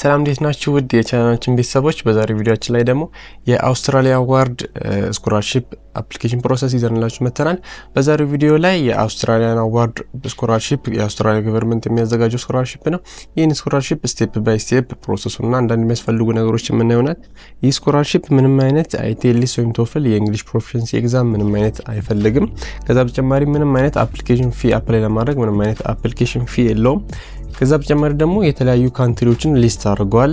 ሰላም እንዴት ናችሁ? ውድ የቻናላችን ቤተሰቦች በዛሬው ቪዲዮአችን ላይ ደግሞ የአውስትራሊያ አዋርድ ስኮላርሺፕ አፕሊኬሽን ፕሮሰስ ይዘንላችሁ መጥተናል። በዛሬው ቪዲዮ ላይ የአውስትራሊያን አዋርድ ስኮላርሺፕ የአውስትራሊያ ገቨርንመንት የሚያዘጋጀው ስኮላርሺፕ ነው። ይህን ስኮላርሺፕ ስቴፕ ባይ ስቴፕ ፕሮሰሱና አንዳንድ የሚያስፈልጉ ነገሮች የምናየው ይሆናል። ይህ ስኮላርሺፕ ምንም አይነት አይቲኤልኤስ ወይም ቶፍል የእንግሊሽ ፕሮፊሸንሲ ኤግዛም ምንም አይነት አይፈልግም። ከዛ በተጨማሪ ምንም አይነት አፕሊኬሽን ፊ አፕላይ ለማድረግ ምንም አይነት አፕሊኬሽን ፊ የለውም። ከዛ በተጨማሪ ደግሞ የተለያዩ ካንትሪዎችን ሊስት አድርጓል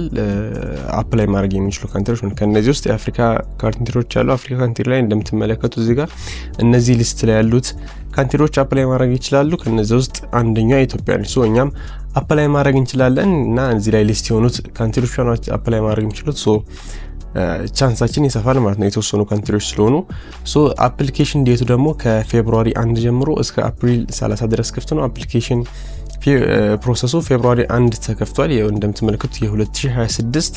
አፕላይ ማድረግ የሚችሉ ካንትሪዎች ነው። ከነዚህ ውስጥ የአፍሪካ ካንትሪዎች አሉ። አፍሪካ ካንትሪ ላይ እንደምትመለከቱት እዚህ ጋር እነዚህ ሊስት ላይ ያሉት ካንትሪዎች አፕላይ ማድረግ ይችላሉ። ከነዚህ ውስጥ አንደኛው ኢትዮጵያ ነው። ሶ እኛም አፕላይ ማድረግ እንችላለን እና እዚህ ላይ ሊስት የሆኑት ካንትሪዎች ናቸው አፕላይ ማድረግ የሚችሉት። ሶ ቻንሳችን ይሰፋል ማለት ነው የተወሰኑ ካንትሪዎች ስለሆኑ። ሶ አፕሊኬሽን ዴቱ ደግሞ ከፌብሩዋሪ 1 ጀምሮ እስከ አፕሪል 30 ድረስ ክፍት ነው። አፕሊኬሽን ፕሮሰሱ ፌብሩዋሪ 1 ተከፍቷል። ይሄው እንደምትመለከቱት የ2026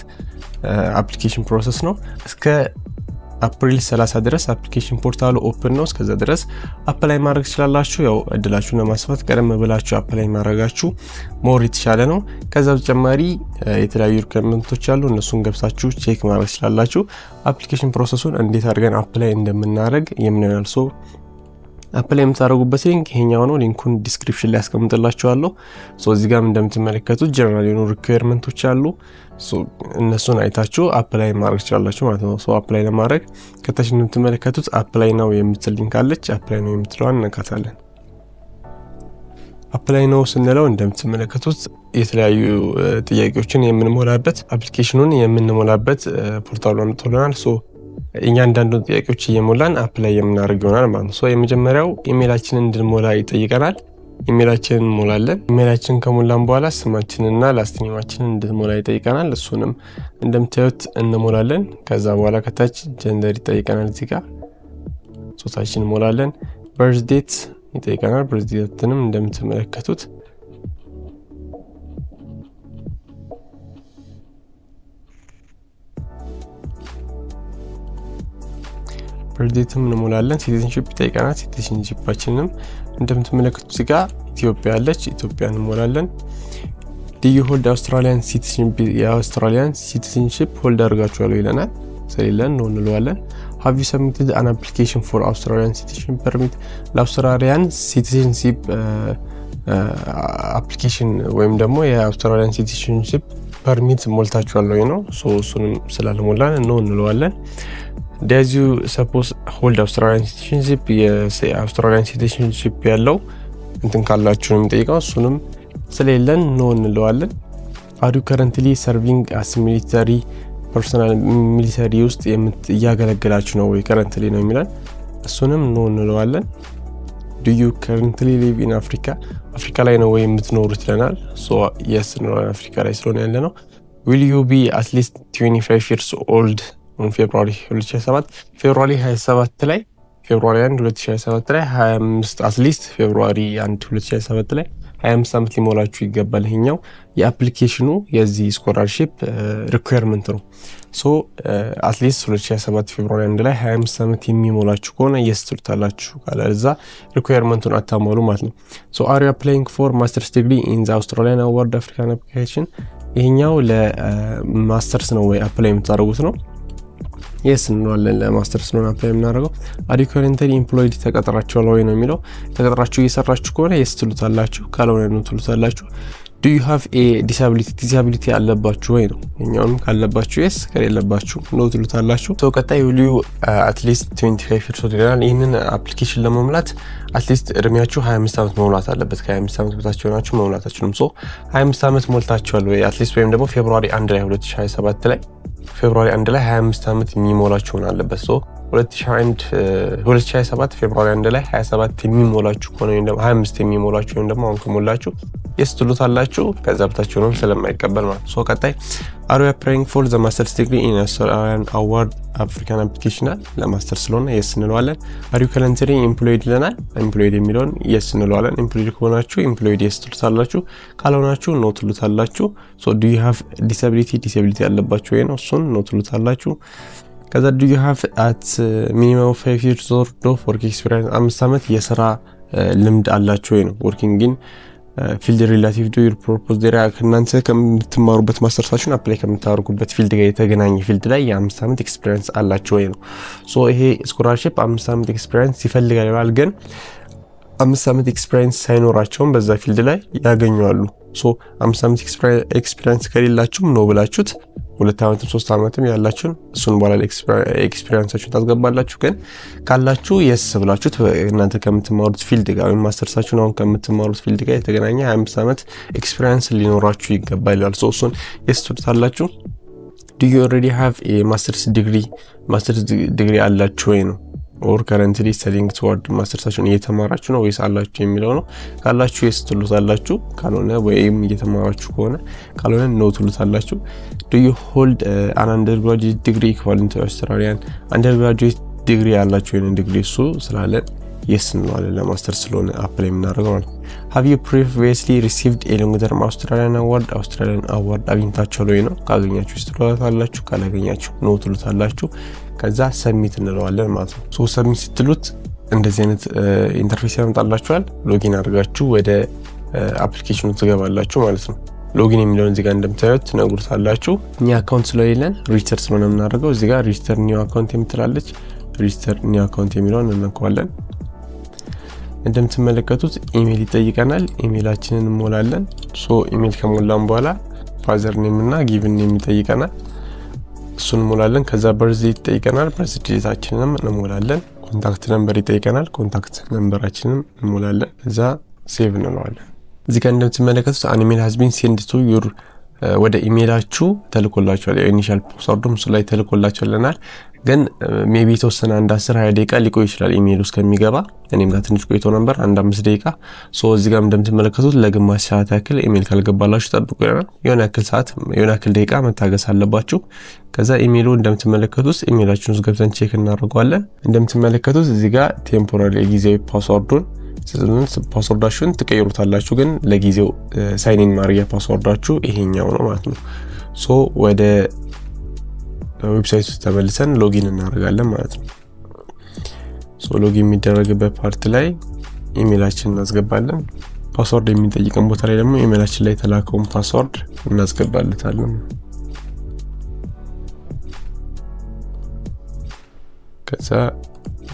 አፕሊኬሽን ፕሮሰስ ነው። እስከ አፕሪል 30 ድረስ አፕሊኬሽን ፖርታሉ ኦፕን ነው። እስከዛ ድረስ አፕላይ ማድረግ ትችላላችሁ። ያው እድላችሁን ለማስፋት ቀደም ብላችሁ አፕላይ ማድረጋችሁ ሞር የተሻለ ነው። ከዛ በተጨማሪ የተለያዩ ሪኳየርመንቶች አሉ። እነሱን ገብታችሁ ቼክ ማድረግ ትችላላችሁ። አፕሊኬሽን ፕሮሰሱን እንዴት አድርገን አፕላይ እንደምናደርግ የምናየው ሶ አፕላይ የምታደርጉበት ሊንክ ይሄኛው ነው። ሊንኩን ዲስክሪፕሽን ላይ አስቀምጥላችኋለሁ። ሶ እዚህ ጋር እንደምትመለከቱት ጀነራል የሆኑ ሪኳየርመንቶች አሉ። ሶ እነሱን አይታችሁ አፕላይ ማድረግ ትችላላችሁ ማለት ነው። ሶ አፕላይ ለማድረግ ከታች እንደምትመለከቱት አፕላይ ነው የምትል ሊንክ አለች። አፕላይ ነው የምትለዋን እንነካታለን። አፕላይ ነው ስንለው እንደምትመለከቱት የተለያዩ ጥያቄዎችን የምንሞላበት አፕሊኬሽኑን የምንሞላበት ፖርታሉ አምጥቶልናል። ሶ እያንዳንዱን ጥያቄዎች እየሞላን አፕላይ የምናደርግ ይሆናል ማለት ነው። ሶ የመጀመሪያው ኢሜይላችንን እንድንሞላ ይጠይቀናል። ኢሜይላችንን እንሞላለን። ኢሜይላችንን ከሞላን በኋላ ስማችንና ላስት ኔማችንን እንድንሞላ ይጠይቀናል። እሱንም እንደምታዩት እንሞላለን። ከዛ በኋላ ከታች ጀንደር ይጠይቀናል። እዚህ ጋር ጾታችንን እንሞላለን። በርዝ ዴት ይጠይቀናል። በርዝ ዴትንም እንደምትመለከቱት በርዴትም እንሞላለን። ሲቲዝንሺፕ ይጠይቀናል። ሲቲዝንሺፓችንንም እንደምትመለከቱት እዚህ ጋር ኢትዮጵያ አለች። ኢትዮጵያን እንሞላለን። ዲዩ ሆልድ አውስትራሊያን ሲቲዝንሺፕ የአውስትራሊያን ሲቲዝንሺፕ ሆልድ አድርጋችኋል ይለናል። ስለሌለን ነው እንለዋለን። ሃቭ ዩ ሰብሚትድ አን አፕሊኬሽን ፎር አውስትራሊያን ሲቲዝንሺፕ ፐርሚት ለአውስትራሊያን ሲቲዝንሺፕ አፕሊኬሽን ወይም ደግሞ የአውስትራሊያን ሲቲዝንሺፕ ፐርሚት ሞልታችኋል ወይ ነው። ሶ እሱንም ስላልሞላን ነው እንለዋለን። Does you suppose hold Australian citizenship? የአውስትራሊያን ሲቲዝንሺፕ ያለው እንትን ካላችሁ ነው የሚጠይቀው። እሱንም ስለሌለን ነው እንለዋለን። Are you currently serving as military personnel? ሚሊተሪ ውስጥ እያገለገላችሁ ነው ወይ? currently ነው የሚለን። እሱንም ነው እንለዋለን። Do you currently live in Africa? አፍሪካ ላይ ነው ወይ የምትኖሩት ይለናል። so yes ነው አፍሪካ ላይ ስለሆነ ያለ ነው። Will you be at least 25 years old ፌብሩዋሪ 2027 ፌብሩዋሪ 27 ላይ ፌብሩዋሪ 1 2027 ላይ 25 አትሊስት ፌብሩዋሪ 1 2027 ላይ 25 ዓመት ሊሞላችሁ ይገባል። ይሄኛው የአፕሊኬሽኑ የዚህ ስኮላርሺፕ ሪኳየርመንት ነው። ሶ አትሊስት 2027 ፌብሩዋሪ 1 ላይ 25 ዓመት የሚሞላችሁ ከሆነ የስ ትሉታላችሁ። ካለዛ ሪኳየርመንቱን አታሟሉ ማለት ነው። ሶ አር ዩ አፕላይንግ ፎር ማስተርስ ዲግሪ ኢን ዘ አውስትራሊያን አዋርድ አፍሪካን አፕሊኬሽን ይሄኛው ለማስተርስ ነው ወይ አፕላይ የምታደርጉት ነው። የስ እንለዋለን። ለማስተርስ ነው አፕላይ የምናደርገው። አር ዩ ከረንትሊ ኢምፕሎይድ ተቀጥራችኋል ወይ ነው የሚለው። ተቀጥራችሁ እየሰራችሁ ከሆነ የስ ትሉታላችሁ፣ ካልሆነ ነው ትሉታላችሁ። ዱ ዩ ሃቭ ኤ ዲሳቢሊቲ አለባችሁ ወይ ነው። እኛውም ካለባችሁ የስ፣ ከሌለባችሁ ነው ትሉታላችሁ። ሶ ቀጣይ ዊል ዩ አትሊስት 25 years old ይላል። ይህንን አፕሊኬሽን ለመሙላት አትሊስት እድሜያችሁ 25 ዓመት መሙላት አለበት። ከ25 ዓመት በታች ሆናችሁ መሙላታችሁንም ሶ 25 ዓመት ሞልታችኋል ወይ አትሊስት ወይም ደግሞ ፌብሩዋሪ 1 ላይ 2027 ላይ ፌብሩዋሪ 1 ላይ 25 ዓመት የሚሞላችሁ ሆነ አለበት። ሶ 2027 ፌብሩዋሪ 1 ላይ 27 የሚሞላችሁ ከሆነ ወይም ደግሞ 25 የሚሞላችሁ ወይም ደግሞ አሁን ከሞላችሁ የስ ትሉታላችሁ። ከዛ በታች ሆኖም ስለማይቀበል ማለት ነው። ሶ ቀጣይ አር ዩ አፕላይንግ ፎር ዘ ማስተርስ ዲግሪ ኢን አውስትራሊያን አዋርድ አፍሪካን አፕሊኬሽን ለማስተር ስለሆነ የስ እንለዋለን። አር ዩ ከረንትሊ ኢምፕሎይድ ይለናል። ኢምፕሎይድ የሚለውን የስ እንለዋለን። ኢምፕሎይድ ከሆናችሁ ኢምፕሎይድ የስ ትሉታላችሁ፣ ካልሆናችሁ ኖ ትሉታላችሁ። ሶ ዱ ዩ ሃቭ ዲሳቢሊቲ ያለባችሁ ወይ ነው። እሱን ኖ ትሉታላችሁ። ከዛ ዱ ዩ ሃቭ አት ሚኒመም 5 years of work experience 5 ዓመት የስራ ልምድ አላችሁ ወይ ነው። ወርኪንግ ኢን ፊልድ ሪላቲቭ ቱ ዩር ፐርፖዝ ኤሪያ ከእናንተ ከምትማሩበት ማስተርሳችሁን አፕላይ ከምታደርጉበት ፊልድ ጋር የተገናኘ ፊልድ ላይ የ5 ዓመት ኤክስፒሪየንስ አላችሁ ወይ ነው። ሶ ይሄ ስኮላርሺፕ 5 ዓመት ኤክስፒሪየንስ ይፈልጋል ይላል። ግን 5 ዓመት ኤክስፒሪየንስ ሳይኖራቸውም በዛ ፊልድ ላይ ያገኙአሉ። ሶ 5 ዓመት ኤክስፒሪየንስ ከሌላችሁም ነው ብላችሁት 2 ዓመትም 3 ዓመትም ያላችሁን እሱን በኋላ ኤክስፒሪየንሳችሁን ታስገባላችሁ። ግን ካላችሁ የስ ብላችሁት እናንተ ከምትማሩት ፊልድ ጋር ወይም ማስተርሳችሁን አሁን ከምትማሩት ፊልድ ጋር የተገናኘ 25 ዓመት ኤክስፒሪየንስ ሊኖራችሁ ይገባል ይላል። ሶ እሱን የስ ትሉታላችሁ። do you already have a master's degree አላችሁ ወይ ነው or currently studying toward ማስተርሳችሁን እየተማራችሁ ነው ወይስ አላችሁ የሚለው ነው። ካላችሁ የስ ትሉታላችሁ። ካልሆነ ወይም እየተማራችሁ ከሆነ ካልሆነ ኖ ትሉታላችሁ። do you hold an undergraduate degree equivalent to Australian undergraduate degree አላችሁ ወይ? ዲግሪ እሱ ስላለ የስ እንለዋለን ለማስተር ስለሆነ አፕላይ የምናደርገው ማለት ነው። have you previously received a long term Australian award አግኝታችሁ ወይ ነው። ካገኛችሁ ትሉታላችሁ። ካላገኛችሁ ኖ ትሉታላችሁ። ከዛ ሰብሚት እንለዋለን ማለት ነው። ሶ ሰብሚት ስትሉት እንደዚህ አይነት ኢንተርፌስ ያመጣላችኋል። ሎጊን አድርጋችሁ ወደ አፕሊኬሽኑ ትገባላችሁ ማለት ነው። ሎጊን የሚለውን እዚህ ጋር እንደምታዩት ትነግሩታላችሁ። እኛ አካውንት ስለሌለን ሪጅስተር ስለሆነ የምናደርገው እዚህ ጋር ሪጅስተር ኒው አካውንት የምትላለች ሪጅስተር ኒው አካውንት የሚለውን እንነካዋለን። እንደምትመለከቱት ኢሜል ይጠይቀናል። ኢሜላችንን እንሞላለን። ሶ ኢሜል ከሞላን በኋላ ፋዘር ኔም እና ጊቭን ኔም ይጠይቀናል። እሱን እንሞላለን። ከዛ በርዝ ይጠይቀናል። በርዝ ዴታችንንም እንሞላለን። ኮንታክት ነምበር ይጠይቀናል። ኮንታክት ነምበራችንንም እንሞላለን። ከዛ ሴቭ እንለዋለን። እዚህ ጋር እንደምትመለከቱት አን ኢሜል ሃዝ ቢን ሴንድ ቱ ዩር ወደ ኢሜላችሁ ተልኮላችኋል። ኢኒሻል ፓስወርዱም እሱ ላይ ተልኮላችኋልናል። ግን ሜቢ የተወሰነ አንድ 10-20 ደቂቃ ሊቆይ ይችላል ኢሜል ውስጥ ከሚገባ። እኔም ጋር ትንሽ ቆይቶ ነበር 1-5 ደቂቃ። ሶ እዚህ ጋር እንደምትመለከቱት ለግማሽ ሰዓት ያክል ኢሜል ካልገባላችሁ ጠብቁ ይላል። የሆነ ያክል ደቂቃ መታገስ አለባችሁ። ከዛ ኢሜሉ እንደምትመለከቱት ኢሜላችሁን ውስጥ ገብተን ቼክ እናደርጋለን። እንደምትመለከቱት እዚህ ጋር ቴምፖራሪ ጊዜያዊ ፓስወርዳችሁን ትቀይሩታላችሁ። ግን ለጊዜው ሳይን ኢን ማድረጊያ ፓስወርዳችሁ ይሄኛው ነው ማለት ነው። ሶ ወደ ዌብሳይት ውስጥ ተመልሰን ሎጊን እናደርጋለን ማለት ነው። ሶ ሎጊን የሚደረግበት ፓርት ላይ ኢሜላችንን እናስገባለን። ፓስወርድ የሚጠይቀን ቦታ ላይ ደግሞ ኢሜላችን ላይ የተላከውን ፓስወርድ እናስገባለታለን። ከዛ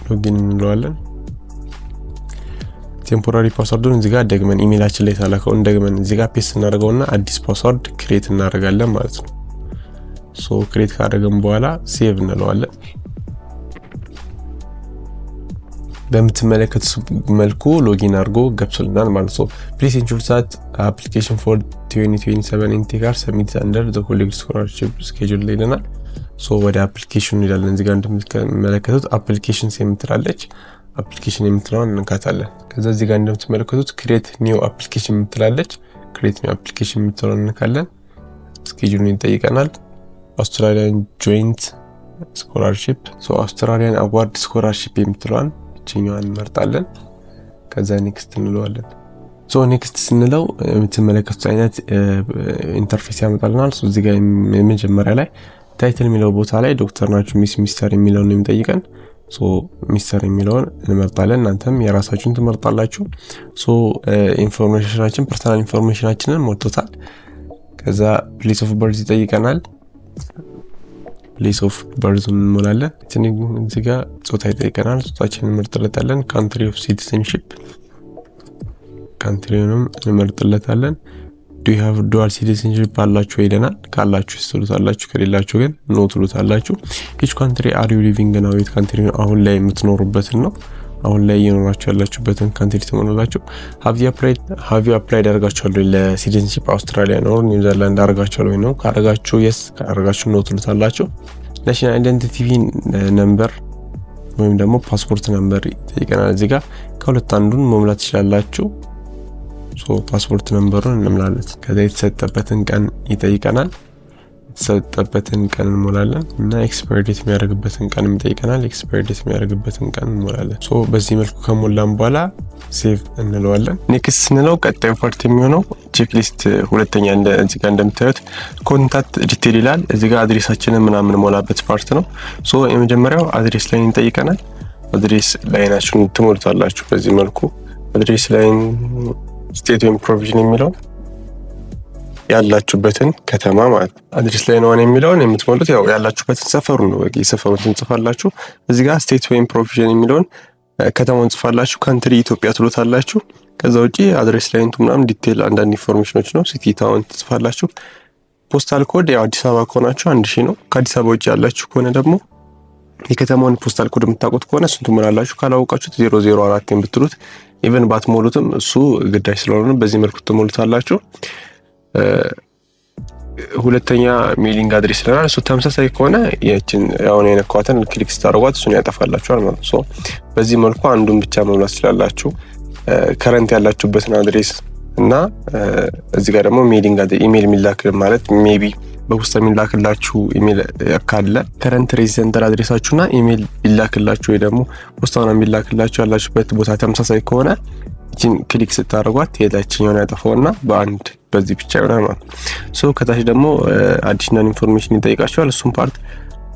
ሎጊን እንለዋለን። ቴምፖራሪ ፓስወርዱን እዚህ ጋር ደግመን ኢሜላችን ላይ የተላከውን ደግመን እዚህ ጋር ፔስት እናደርገውና አዲስ ፓስወርድ ክሬት እናደርጋለን ማለት ነው። ሶ ክሬት ካደረግን በኋላ ሴቭ እንለዋለን። በምትመለከቱት መልኩ ሎጊን አድርጎ ገብቶልናል ማለት ነው። ፕሊዝ ኢንሹር ዛት አፕሊኬሽን ፎር 2027 ኢንቴክ አር ሰብሚት አንደር ዘ ኮሌጅ ስኮላርሺፕ ስኬጁል ይለናል። ሶ ወደ አፕሊኬሽኑ ይላል። እዚህ ጋር እንደምትመለከቱት አፕሊኬሽንስ የምትላለች አፕሊኬሽን የምትለውን እንካታለን። ከዛ እዚህ ጋር እንደምትመለከቱት ክሬት ኒው አፕሊኬሽን የምትላለች ክሬት ኒው አፕሊኬሽን የምትለውን እንካለን። ስኬጁልን ይጠይቀናል። አውስትራሊያን ጆይንት ስኮላርሺፕ አውስትራሊያን አዋርድ ስኮላርሺፕ የምትለዋን እቺኛዋን እንመርጣለን። ከዛ ኔክስት እንለዋለን። ሶ ኔክስት ስንለው የምትመለከቱት አይነት ኢንተርፌስ ያመጣልናል። ሶ እዚህ ጋር የመጀመሪያ ላይ ታይትል የሚለው ቦታ ላይ ዶክተር ናችሁ ሚስተር የሚለውን ነው የሚጠይቀን። ሶ ሚስተር የሚለውን እንመርጣለን። እናንተም የራሳችሁን ትመርጣላችሁ። ሶ ኢንፎርሜሽናችን ፐርሰናል ኢንፎርሜሽናችንን ሞልቶታል። ከዛ ፕሌስ ኦፍ በርዝ ይጠይቀናል። ፕሌስ ኦፍ በርዙን እንሞላለን። እዚህ ጋር ጾታ ይጠይቀናል። ጾታችንን እንመርጥለታለን። ካንትሪ ኦፍ ሲቲዝንሺፕ ካንትሪውንም እንመርጥለታለን። ዱ ዩ ሃቭ ዱዋል ሲቲዝንሺፕ አላችሁ ይለናል። ካላችሁ ትሉታላችሁ፣ ከሌላችሁ ግን ኖ ትሉታላችሁ። which country are you living now? የት ካንትሪ አሁን ላይ የምትኖሩበትን ነው። አሁን ላይ እየኖራችሁ ያላችሁበትን ካንትሪ ትሞላላችሁ። have you applied አድርጋችኋል ለሲቲዝንሺፕ አውስትራሊያ ነው ኒውዚላንድ አድርጋችኋል ወይ ነው። ካደረጋችሁ yes፣ ካደረጋችሁ ኖ ትሉታላችሁ። ናሽናል አይደንቲቲ ነምበር ወይም ደግሞ ፓስፖርት ነምበር ይጠይቀናል። እዚህ ጋር ከሁለት አንዱን መሙላት ትችላላችሁ። ሶ ፓስፖርት ነምበሩን እንምላለን። ከዛ የተሰጠበትን ቀን ይጠይቀናል። የተሰጠበትን ቀን እንሞላለን እና ኤክስፓየር ዴት የሚያደርግበትን ቀን ይጠይቀናል። ኤክስፓየር ዴት የሚያደርግበትን ቀን እንሞላለን። ሶ በዚህ መልኩ ከሞላን በኋላ ሴቭ እንለዋለን። ኔክስት ስንለው ቀጣዩ ፓርት የሚሆነው ቼክሊስት ሁለተኛ እዚህ ጋር እንደምታዩት ኮንታክት ዲቴል ይላል። እዚህ ጋር አድሬሳችንን ምናምን ሞላበት ፓርት ነው። ሶ የመጀመሪያው አድሬስ ላይን ይጠይቀናል። አድሬስ ላይናችሁን ትሞሉታላችሁ በዚህ መልኩ። አድሬስ ላይን ስቴት ወይም ፕሮቪዥን የሚለው ያላችሁበትን ከተማ ማለት ነው። አድሬስ ላይ ነው የሚለውን የምትሞሉት ያው ያላችሁበትን ሰፈሩ ነው። በቃ የሰፈሩን ጽፋላችሁ። እዚህ ጋር ስቴት ወይም ፕሮቪዥን የሚለውን ከተማውን ጽፋላችሁ። ካንትሪ ኢትዮጵያ ትሉታላችሁ። ከዛ ውጪ አድሬስ ላይ ምናምን ዲቴል አንዳንድ ኢንፎርሜሽኖች ነው። ሲቲ ታውን ትጽፋላችሁ። ፖስታል ኮድ ያው አዲስ አበባ ከሆናችሁ 1000 ነው። ከአዲስ አበባ ውጪ ያላችሁ ከሆነ ደግሞ የከተማውን ፖስታል ኮድ የምታውቁት ከሆነ እሱን ትሞላላችሁ። ካላወቃችሁት 004 ብትሉት ኢቨን ባትሞሉትም እሱ ግዳጅ ስለሆነ በዚህ መልኩ ትሞሉታላችሁ። ሁለተኛ ሜሊንግ አድሬስ ለራሱ እሱ ተመሳሳይ ከሆነ ያችን አሁን የነካዋትን ክሊክ ስታደርጓት እሱን ያጠፋላችኋል ማለት ነው። በዚህ መልኩ አንዱን ብቻ መሙላት ትችላላችሁ። ከረንት ያላችሁበትን አድሬስ እና እዚህ ጋር ደግሞ ሜሊንግ ኢሜል የሚላክ ማለት ሜቢ በውስጥ የሚላክላችሁ ኢሜል ካለ ከረንት ሬዚደንት አድሬሳችሁና ኢሜል ይላክላችሁ ወይ ደግሞ ፖስታውን የሚላክላችሁ ያላችሁበት ቦታ ተመሳሳይ ከሆነ እቺን ክሊክ ስታደርጓት የታችኛውን ያጠፋውና በአንድ በዚህ ብቻ ይሆናል ማለት ነው። ከታች ደግሞ አዲሽናል ኢንፎርሜሽን ይጠይቃችኋል። እሱን ፓርት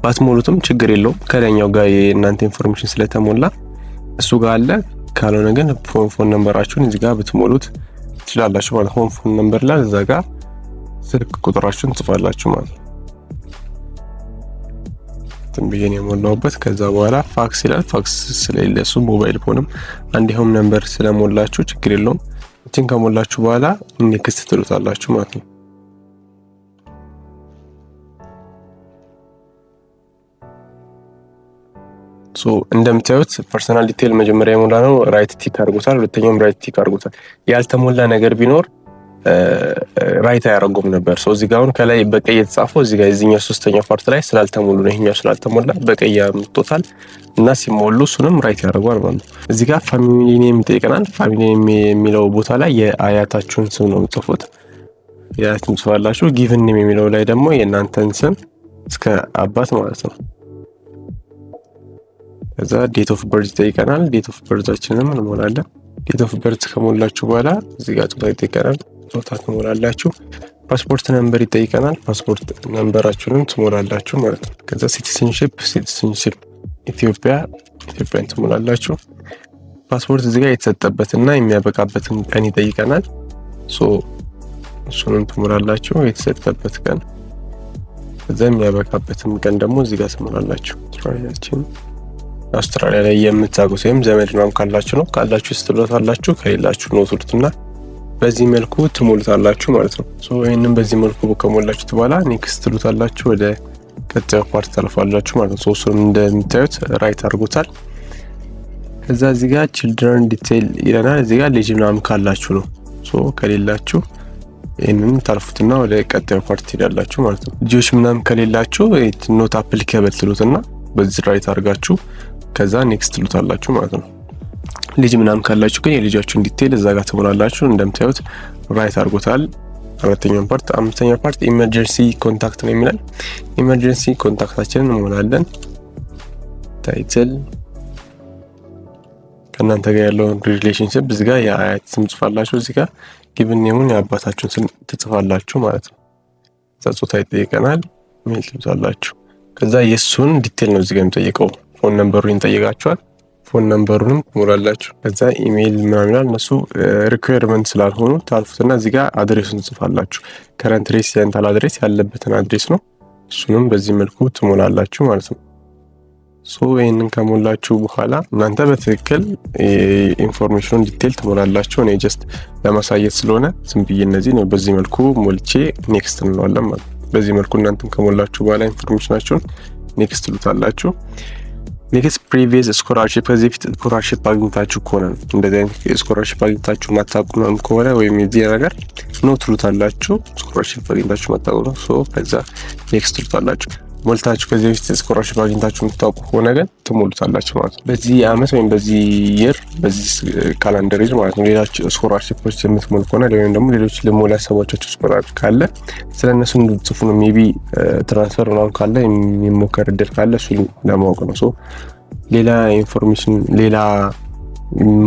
ባትሞሉትም ችግር የለውም። ከላይኛው ጋር የእናንተ ኢንፎርሜሽን ስለተሞላ እሱ ጋር አለ። ካልሆነ ግን ፎን ነምበራችሁን እዚህ ጋር ብትሞሉት ትችላላችሁ ማለት ነው። ፎን ነምበር ላይ እዛ ጋር ስልክ ቁጥራችሁን ጽፋላችሁ ማለት ነው። ትንብዬን የሞላውበት ከዛ በኋላ ፋክስ ይላል። ፋክስ ስለሌለ እሱ ሞባይል ፎንም አንድ ሆም ነምበር ስለሞላችሁ ችግር የለውም። እቺን ከሞላችሁ በኋላ ኔክስት ትሉታላችሁ ማለት ነው። እንደምታዩት ፐርሰናል ዲቴል መጀመሪያ የሞላ ነው ራይት ቲክ አድርጎታል። ሁለተኛውም ራይት ቲክ አድርጎታል። ያልተሞላ ነገር ቢኖር ራይት አያረጉም ነበር። እዚህ ጋር አሁን ከላይ በቀይ የተጻፈው እዚህ ጋር እዚህኛው ሶስተኛው ፓርት ላይ ስላልተሞሉ ነው። ይሄኛው ስላልተሞላ በቀይ ያምጡታል እና ሲሞሉ እሱንም ራይት ያደርጓል ማለት ነው። እዚህ ጋር ፋሚሊ ኔም ይጠይቀናል። ፋሚሊ ኔም የሚለው ቦታ ላይ የአያታችሁን ስም ነው የምትጽፉት። የአያታችሁን ጽፋላችሁ። ጊቭን ኔም የሚለው ላይ ደግሞ የእናንተን ስም እስከ አባት ማለት ነው። ከዛ ዴት ኦፍ በርዝ ይጠይቀናል። ዴት ኦፍ በርዛችንን እንሞላለን። ዴት ኦፍ በርዝ ከሞላችሁ በኋላ እዚህ ጋር ጾታ ይጠይቀናል። ጾታ ትሞላላችሁ። ፓስፖርት ነምበር ይጠይቀናል። ፓስፖርት ነምበራችሁንም ትሞላላችሁ ማለት ነው። ከዛ ሲቲዝንሺፕ ኢትዮጵያን ትሞላላችሁ። ፓስፖርት እዚህ ጋር የተሰጠበትና የሚያበቃበትን ቀን ይጠይቀናል። እሱንም ትሞላላችሁ። የተሰጠበት ቀን ከዛ የሚያበቃበትን ቀን ደግሞ እዚህ ጋር ትሞላላችሁ። አውስትራሊያ ላይ የምታውቁት ወይም ዘመድ ምናምን ካላችሁ ነው። ካላችሁ ስትሉታላችሁ፣ ከሌላችሁ ነው ትሉትና በዚህ መልኩ ትሞሉታላችሁ ማለት ነው። ይሄንን በዚህ መልኩ ከሞላችሁት በኋላ ኔክስት ትሉታላችሁ። ወደ ቀጣዩ ፓርት ታልፋላችሁ ማለት ነው። እሱን እንደምታዩት ራይት አድርጎታል። ከዛ እዚህ ጋር ቺልድረን ዲቴይል ይለናል። እዚህ ጋር ልጅ ምናምን ካላችሁ ነው። ከሌላችሁ ይሄንን ታልፉትና ወደ ቀጣዩ ፓርት ትሄዳላችሁ ማለት ነው። ልጆች ምናምን ከሌላችሁ ኖት አፕሊኬብል ትሉትና በዚህ ራይት አድርጋችሁ ከዛ ኔክስት ትሉታላችሁ ማለት ነው። ልጅ ምናምን ካላችሁ ግን የልጃችሁን ዲቴይል እዛ ጋር ትሞላላችሁ። እንደምታዩት ራይት አድርጎታል። አራተኛው ፓርት አምስተኛው ፓርት ኢመርጀንሲ ኮንታክት ነው የሚላል። ኢመርጀንሲ ኮንታክታችንን እንሞላለን። ታይትል ከእናንተ ጋር ያለውን ሪሌሽንሺፕ እዚህ ጋር የአያት ስም ጽፋላችሁ። እዚህ ጋር ጊቭን ኔሙን የአባታችሁን ስም ትጽፋላችሁ ማለት ነው። ጾታ ይጠይቀናል። ሜል ትሉታላችሁ። ከዛ የሱን ዲቴይል ነው እዚህ ጋር የሚጠይቀው። ፎን ነምበሩን ይጠይቃችኋል። ፎን ነምበሩንም ትሞላላችሁ። ከዛ ኢሜል ምናምን ይላል። እነሱ ሪኳየርመንት ስላልሆኑ ታልፉትና እዚህ ጋር አድሬሱን ትጽፋላችሁ። ከረንት ሬሲደንታል አድሬስ ያለበትን አድሬስ ነው። እሱንም በዚህ መልኩ ትሞላላችሁ ማለት ነው። ይሄንን ከሞላችሁ በኋላ እናንተ በትክክል ኢንፎርሜሽኑን ዲቴይል ትሞላላችሁ። እኔ ጀስት ለማሳየት ስለሆነ ዝም ብዬ እነዚህ ነው በዚህ መልኩ ሞልቼ ኔክስት እንለዋለን ማለት ነው። በዚህ መልኩ እናንተም ከሞላችሁ በኋላ ኢንፎርሜሽናችሁን ኔክስት ትሉታላችሁ። ኔክስት ፕሪቪየስ ስኮላርሺፕ ከዚህ በፊት ስኮላርሺፕ አግኝታችሁ ከሆነ እንደዚህ አይነት ስኮላርሺፕ አግኝታችሁ ማታውቁ ከሆነ ወይም የዚህ ነገር ነው ትሉታላችሁ። ስኮላርሺፕ አግኝታችሁ ማታውቁ ነው። ከዛ ኔክስት ትሉታላችሁ። ሞልታችሁ ከዚህ በፊት ስኮላርሺፕ አግኝታችሁ የምታውቁ ከሆነ ግን ትሞሉታላችሁ ማለት ነው። በዚህ አመት ወይም በዚህ ይር በዚህ ካላንደር ይር ማለት ነው። ሌሎች ስኮላርሺፖች የምትሞሉ ከሆነ ወይም ደግሞ ሌሎች ልሞላ ያሰባችሁ ስኮላርሺፕ ካለ ስለነሱ እንድትጽፉ ነው። ሜቢ ትራንስፈር ምናምን ካለ የሚሞከር እድል ካለ እሱ ለማወቅ ነው። ሌላ ኢንፎርሜሽን ሌላ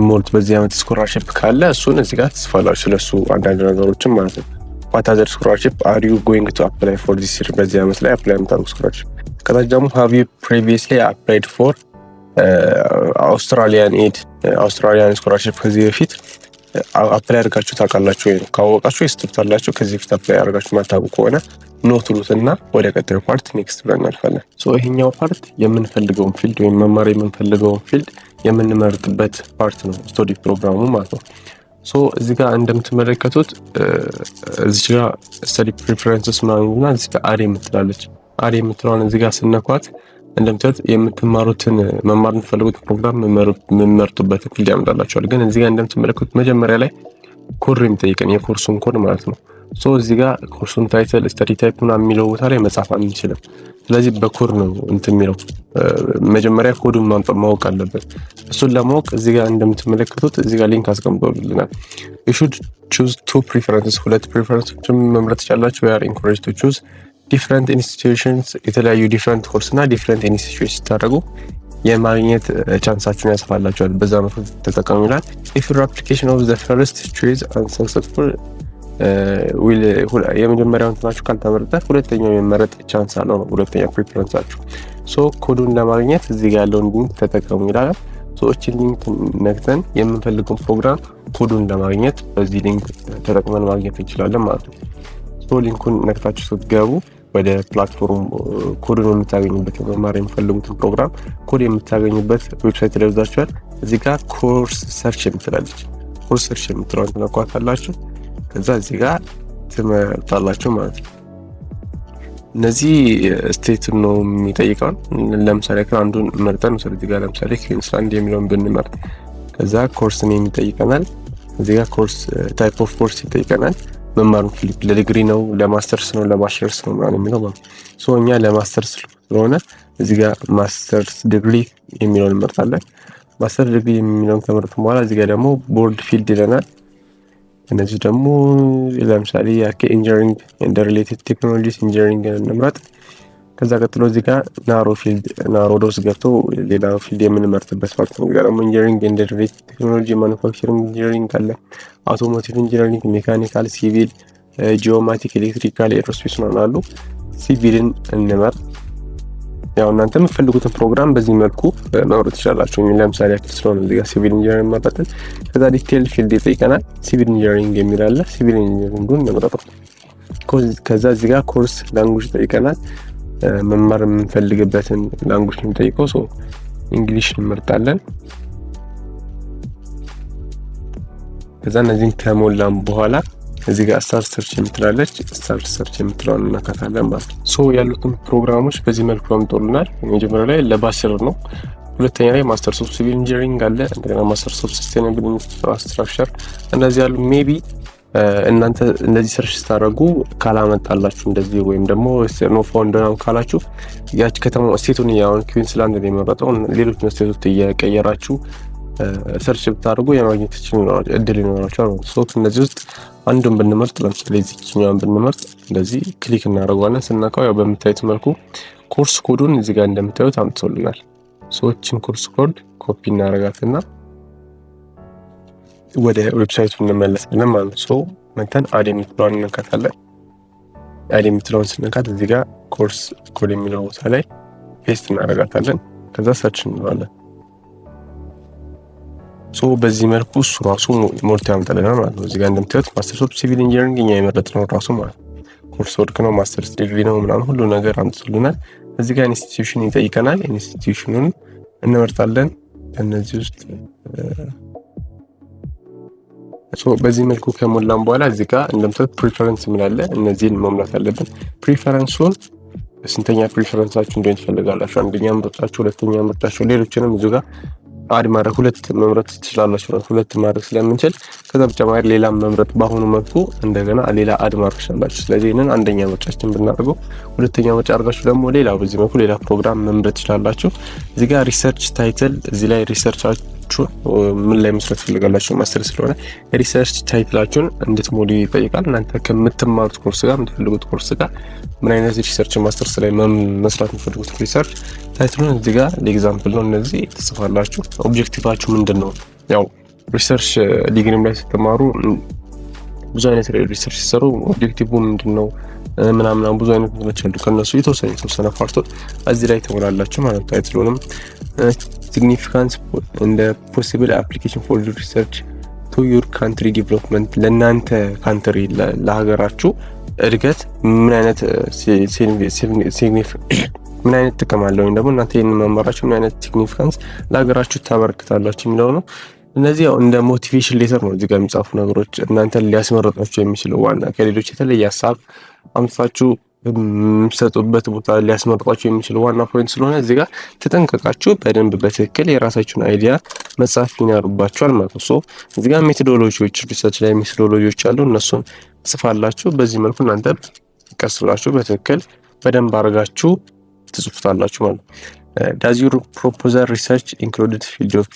ሞልት በዚህ አመት ስኮላርሺፕ ካለ እሱን እዚህ ጋር ትጽፋላችሁ። ስለሱ አንዳንድ ነገሮችን ማለት ነው። What other scholarship are you going to apply for this year? በዚህ አመት ላይ አፕላይ የምታደርጉ ስኮላርሺፕ። ከታች ደግሞ have you previously applied for Australian aid Australian scholarship ከዚህ በፊት አፕላይ አድርጋችሁ ታውቃላችሁ ወይ? ካወቃችሁ ይስተፍታላችሁ። ከዚህ በፊት አፕላይ አድርጋችሁ ማታውቁ ከሆነ ኖ ትሉትና ወደ ቀጣዩ ፓርት ኔክስት ብለን እናልፋለን። ይሄኛው ፓርት የምንፈልገውን ፊልድ ወይም መማር የምንፈልገውን ፊልድ የምንመርጥበት ፓርት ነው፣ ስቶዲ ፕሮግራሙ ማለት ነው። እዚህ ጋር እንደምትመለከቱት እዚህ ጋር ስተዲ ፕሪፈረንስስ ምናምንና እዚህ ጋር አድ የምትላለች አድ የምትለውን እዚህ ጋር ስነኳት እንደምታዩት የምትማሩትን መማር የምትፈልጉት ፕሮግራም የምመርጡበት ፊልድ ያመጣላችኋል። ግን እዚህ ጋር እንደምትመለከቱት መጀመሪያ ላይ ኮድ የሚጠይቀን የኮርሱን ኮድ ማለት ነው። እዚህ ጋር ኮርሱን ታይትል ስተዲ ታይፕ ምናምን የሚለው ቦታ ላይ መጻፍ አንችልም። ስለዚህ በኮድ ነው እንትን የሚለው መጀመሪያ ኮዱን ማወቅ አለበት። እሱን ለማወቅ እዚህ ጋር እንደምትመለከቱት እዚህ ጋር ሊንክ አስቀምጠውልናል። you should choose two preferences ሁለት ፕሪፈረንሶችን መምረጥ ትችላላችሁ። we are encouraged to choose different institutions የተለያዩ ዲፍረንት ኮርስ እና ዲፍረንት ኢንስቲትዩሽን ስታደርጉ የማግኘት ቻንሳችሁን ያስፋላችኋል። በዛ መልኩ ተጠቀሙ ይላል። if your application of the first choice unsuccessful የመጀመሪያውን እንትናችሁ ካልተመረጠ ሁለተኛው የመረጥ ቻንስ አለው ነው ሁለተኛ ፕሪፈረንሳችሁ። ኮዱን ለማግኘት እዚህ ጋር ያለውን ሊንክ ተጠቀሙ ይላል። እቺን ሊንክ ነክተን የምንፈልገውን ፕሮግራም ኮዱን ለማግኘት በዚህ ሊንክ ተጠቅመን ማግኘት እንችላለን ማለት ነው። ሊንኩን ነክታችሁ ስትገቡ ወደ ፕላትፎርም ኮዱን የምታገኙበት መማር የምትፈልጉትን ፕሮግራም ኮድ የምታገኙበት ዌብሳይት ላይ ወስዳችኋል። እዚህ ጋር ኮርስ ሰርች የምትላለች ኮርስ ሰርች የምትለውን ትነኳታላችሁ። ከዛ እዚህ ጋር ትመርጣላችሁ ማለት ነው። እነዚህ ስቴት ነው የሚጠይቀው። ለምሳሌ አንዱን መርጠን እዚህ ጋር ለምሳሌ ኩዊንስላንድ የሚለውን ብንመርጥ ከዛ ኮርስ ነው የሚጠይቀናል። እዚህ ጋር ኮርስ ታይፕ ኦፍ ኮርስ ይጠይቀናል። መማሩ ፊልድ ለዲግሪ ነው፣ ለማስተርስ ነው፣ ለባችለርስ ነው ማለት የሚለው ማለት ነው። እኛ ለማስተርስ ስለሆነ እዚህ ጋር ማስተርስ ዲግሪ የሚለውን እንመርጣለን። ማስተር ዲግሪ የሚለውን ከመረጥን በኋላ እዚህ ጋር ደግሞ ቦርድ ፊልድ ይለናል። እነዚህ ደግሞ ለምሳሌ ኢንጂነሪንግ ኤንድ ሪሌትድ ቴክኖሎጂስ ኢንጂነሪንግ እንምረጥ። ከዛ ቀጥሎ እዚህ ጋር ናሮ ዶስ ገብቶ ሌላ ፊልድ የምንመርጥበት ማለት ነው። እዚህ ጋር ደግሞ ኢንጂነሪንግ ኤንድ ሪሌትድ ቴክኖሎጂ ማኑፋክቸሪንግ ኢንጂነሪንግ አለ፣ አውቶሞቲቭ ኢንጂነሪንግ፣ ሜካኒካል፣ ሲቪል፣ ጂኦማቲክ፣ ኤሌክትሪካል፣ ኤሮስፔስ ነው አሉ። ሲቪልን እንመርጥ። ያው እናንተ የምትፈልጉትን ፕሮግራም በዚህ መልኩ መምረጥ ትችላላችሁ። ለምሳሌ ያክል ስለሆነ እዚህ ጋር ሲቪል ኢንጂነሪንግ መረጥን። ከዛ ዲቴል ፊልድ ይጠይቀናል። ሲቪል ኢንጂነሪንግ የሚል አለ። ሲቪል ኢንጂነሪንጉን እንመርጥ። ከዛ እዚህ ጋር ኮርስ ላንጉጅ ይጠይቀናል። መማር የምንፈልግበትን ላንጉጅ የሚጠይቀው እንግሊሽ እንመርጣለን። ከዛ እነዚህን ከሞላም በኋላ እዚህ ጋር ስታር ሰርች የምትላለች ስታር ሰርች የምትለውን እናካታለን ማለት ነው። ያሉትን ፕሮግራሞች በዚህ መልኩ አምጥቶልናል። መጀመሪያ ላይ ለባችለር ነው። ሁለተኛ ላይ ማስተርስ ኦፍ ሲቪል ኢንጂነሪንግ አለ። እንደገና ማስተርስ ኦፍ ሰስቴናብል ኢንፍራስትራክቸር እነዚህ ያሉ። ሜቢ እናንተ እንደዚህ ሰርች ስታደርጉ ካላመጣላችሁ እንደዚህ ወይም ደግሞ ኖ ፋውንድ ነው ካላችሁ ያቺ ከተማ ስቴቱን ያውን ኩዊንስላንድ ነው የመረጠው። ሌሎች ስቴቶች እየቀየራችሁ ሰርች ብታደርጉ የማግኘት እድል ይኖራችኋል። እነዚህ ውስጥ አንዱን ብንመርጥ ለምሳሌ እዚህኛውን ብንመርጥ እንደዚህ ክሊክ እናደርገዋለን። ስናካው ያው በምታዩት መልኩ ኮርስ ኮዱን እዚህ ጋር እንደምታዩት አምጥቶልናል። እቺን ኮርስ ኮድ ኮፒ እናደርጋትና ወደ ዌብሳይቱ እንመለሳለን ማለት ነው። መተን አድ የምትለውን እንነካታለን። አድ የምትለውን ስንነካት እዚህ ጋር ኮርስ ኮድ የሚለው ቦታ ላይ ፔስት እናደርጋታለን። ከዛ ሰርች እንለዋለን። በዚህ መልኩ እሱ ራሱ ሞልቶ ያመጣልናል ማለት ነው። እዚህ ጋር እንደምታዩት ማስተርስ ኦፍ ሲቪል ኢንጂነሪንግ እኛ የመረጥነው ራሱ ማለት ነው። ኮርስ ወርክ ነው፣ ማስተርስ ዲግሪ ነው ምናምን ሁሉ ነገር አምጥቶልናል። እዚህ ጋር ኢንስቲትዩሽን ይጠይቀናል። ኢንስቲትዩሽኑን እንመርጣለን። እነዚህ ውስጥ በዚህ መልኩ ከሞላን በኋላ እዚህ ጋር እንደምታዩት ፕሪፈረንስ ምላለ እነዚህን መሙላት አለብን። ፕሪፈረንሱን ስንተኛ ፕሪፈረንሳችሁ እንደሆነ ትፈልጋላችሁ? አንደኛ ምርጫችሁ፣ ሁለተኛ ምርጫችሁ፣ ሌሎችንም እዚህ ጋር አድ ማድረግ ሁለት መምረጥ ትችላላችሁ። ሁለት ማድረግ ስለምንችል ከዛ በተጨማሪ ሌላ መምረጥ በአሁኑ መልኩ እንደገና ሌላ አድ ማድረግ ትችላላችሁ። ስለዚህ ይሄንን አንደኛ ምርጫችን ብናደርገው፣ ሁለተኛ ምርጫ አድርጋችሁ ደግሞ ሌላ በዚህ መልኩ ሌላ ፕሮግራም መምረጥ ትችላላችሁ። እዚህ ጋር ሪሰርች ታይትል እዚህ ላይ ሪሰርቻችሁ ምን ላይ መስራት ትፈልጋላችሁ? ማስተር ስለሆነ ሪሰርች ታይትላችሁን እንድትሞሉ ይጠይቃል። እናንተ ከምትማሩት ኮርስ ጋር የምትፈልጉት ኮርስ ጋር ምን አይነት ሪሰርች ማስተርስ ላይ መስራት የምትፈልጉት ሪሰርች ታይትሉን እዚህ ጋር ለኤግዛምፕል ነው እነዚህ ትጽፋላችሁ። ኦብጀክቲቫችሁ ምንድነው? ያው ሪሰርች ዲግሪም ላይ ስትማሩ ብዙ አይነት ሪሰርች ሲሰሩ ኦብጀክቲቭ ምንድነው ምናምን ብዙ አይነት ነገሮች አሉ። ከነሱ የተወሰነ ፓርቶች እዚህ ላይ ተሞላላችሁ ማለት ነው። ታይትሉንም significance and possible application for research ቱ ዩር ካንትሪ ዲቨሎፕመንት ለእናንተ ካንትሪ ለሀገራችሁ እድገት ምን አይነት ምን አይነት ጥቅም አለው ወይም ደግሞ እናንተ ይሄንን መማራችሁ ምን አይነት ሲግኒፊካንስ ለሀገራችሁ ታበረክታላችሁ የሚለው ነው። እነዚህ ያው እንደ ሞቲቬሽን ሌተር ነው እዚህ ጋር የሚጻፉ ነገሮች እናንተን ሊያስመረጣችሁ የሚችለው ዋና ከሌሎች የተለየ ሀሳብ አምጥታችሁ የምትሰጡበት ቦታ ሊያስመርጣችሁ የሚችለው ዋና ፖይንት ስለሆነ እዚህ ጋር ተጠንቀቃችሁ በደንብ በትክክል የራሳችሁን አይዲያ መጻፍ ይኖርባችኋል ማለት ነው። ሶ እዚህ ጋር ሜቶዶሎጂዎች ሪሰርች ላይ ሜቶዶሎጂዎች አሉ እነሱን ጽፋላችሁ። በዚህ መልኩ እናንተ ቀስ ብላችሁ በትክክል በደንብ አድርጋችሁ ትጽፉታላችሁ ማለት ነው። ዳዝ ዩር ፕሮፖዛል ሪሰርች ኢንክሉድድ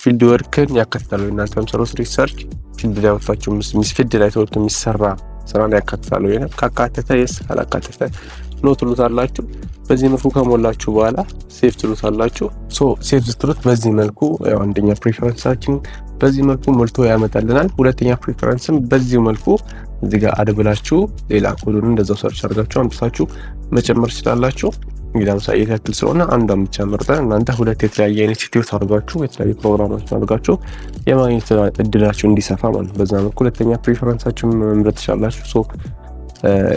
ፊልድ ወርክን ያካትታል ወይ እናንተ የምትሰሩት ሪሰርች ፊልድ ላይ ወጣችሁ ፊልድ ላይ ተወርቶ የሚሰራ ስራ ላይ ያካትታል ወይ ካካተተ የስ ካላካተተ ኖ ትሉታላችሁ። በዚህ መልኩ ከሞላችሁ በኋላ ሴቭ ትሉታላችሁ። ሶ ሴቭ ስትሉት በዚህ መልኩ ያው አንደኛ ፕሪፈረንሳችን በዚህ መልኩ ሞልቶ ያመጣልናል። ሁለተኛ ፕሪፈረንስም በዚህ መልኩ እዚህ ጋር አድብላችሁ ሌላ ኮዱን እንደዛው ሰርች አድርጋችሁ አምጥታችሁ መጨመር ትችላላችሁ። እንግዲህ ለምሳሌ ያክል ስለሆነ አንዷን ብቻ መርጠን እናንተ ሁለት የተለያየ ኢንስቲትዩት አድርጋችሁ የተለያዩ ፕሮግራሞችን አድርጋችሁ የማግኘት እድላችሁ እንዲሰፋ ማለት በዛ መልኩ ሁለተኛ ፕሪፈረንሳችሁን መምረጥ ትችላላችሁ። ሶ